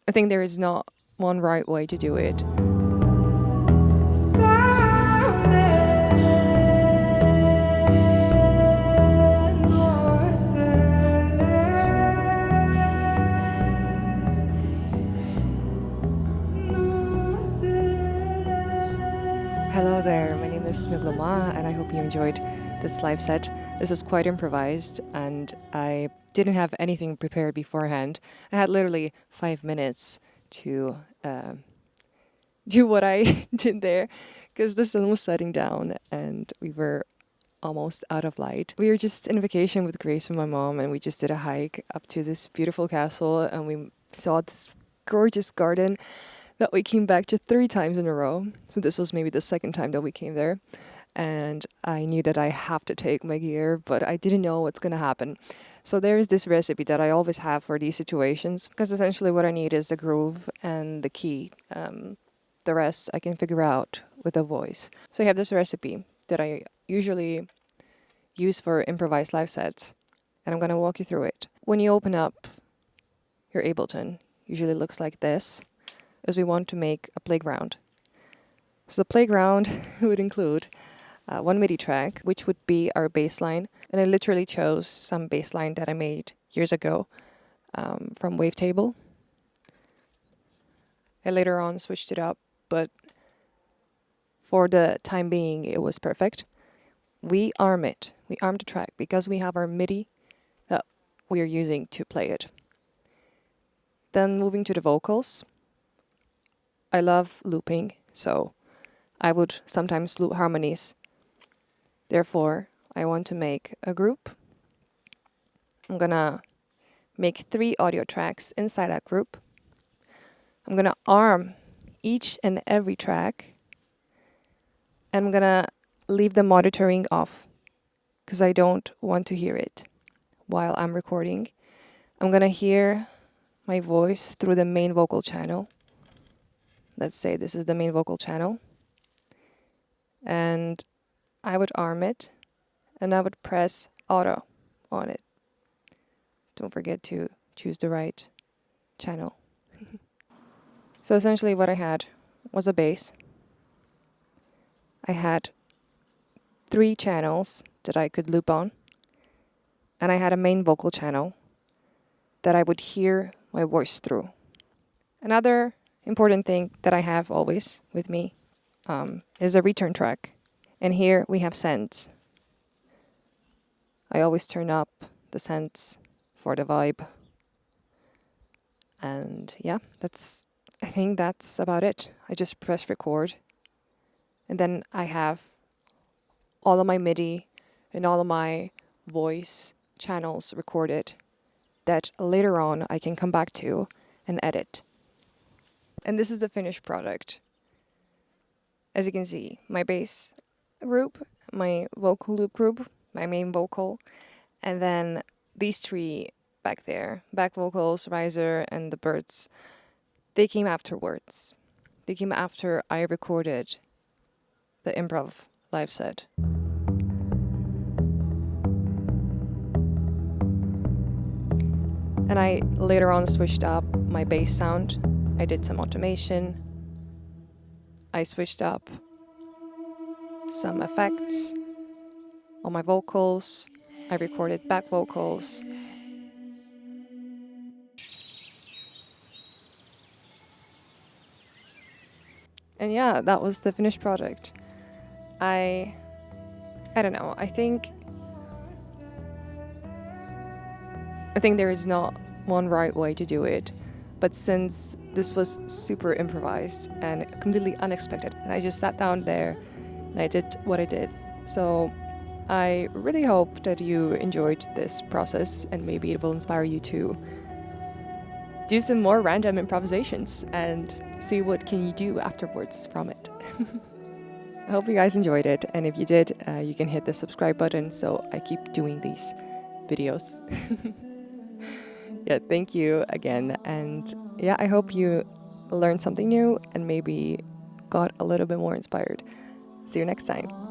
I think there is not one right way to do it. Hello there, my name is Migluma and I hope you enjoyed this live set. This was quite improvised and I didn't have anything prepared beforehand. I had literally 5 minutes to do what I did there because the sun was setting down and we were almost out of light. We were just in vacation with Grace and my mom and we just did a hike up to this beautiful castle and we saw this gorgeous garden that we came back to 3 times in a row. So this was maybe the second time that we came there. And I knew that I have to take my gear, but I didn't know what's going to happen. So there's this recipe that I always have for these situations, because essentially what I need is the groove and the key. The rest I can figure out with a voice. So I have this recipe that I usually use for improvised live sets, and I'm going to walk you through it. When you open up your Ableton, usually looks like this, as we want to make a playground. So the playground would include one MIDI track, which would be our bass line. And I literally chose some bass line that I made years ago from Wavetable. I later on switched it up, but for the time being, it was perfect. We arm it. We arm the track because we have our MIDI that we are using to play it. Then moving to the vocals. I love looping, so I would sometimes loop harmonies. Therefore, I want to make a group. I'm gonna make 3 audio tracks inside that group. I'm gonna arm each and every track. And I'm gonna leave the monitoring off because I don't want to hear it while I'm recording. I'm gonna hear my voice through the main vocal channel. Let's say this is the main vocal channel. And I would arm it and I would press auto on it. Don't forget to choose the right channel. So essentially what I had was a bass. I had 3 channels that I could loop on. And I had a main vocal channel that I would hear my voice through. Another important thing that I have always with me is a return track. And here we have sends. I always turn up the sends for the vibe. And yeah, I think that's about it. I just press record. And then I have all of my MIDI and all of my voice channels recorded that later on I can come back to and edit. And this is the finished product. As you can see, my bass group, my vocal loop group, my main vocal, and then these 3 back there, back vocals, riser, and the birds, they came afterwards. They came after I recorded the improv live set. And I later on switched up my bass sound. I did some automation. I switched up some effects on my vocals. I recorded back vocals. And yeah, that was the finished product. I don't know. I think there is not one right way to do it. But since this was super improvised and completely unexpected, and I just sat down there and I did what I did. So I really hope that you enjoyed this process and maybe it will inspire you to do some more random improvisations and see what can you do afterwards from it. I hope you guys enjoyed it, and if you did, you can hit the subscribe button so I keep doing these videos. Yeah, thank you again, and yeah, I hope you learned something new and maybe got a little bit more inspired. See you next time.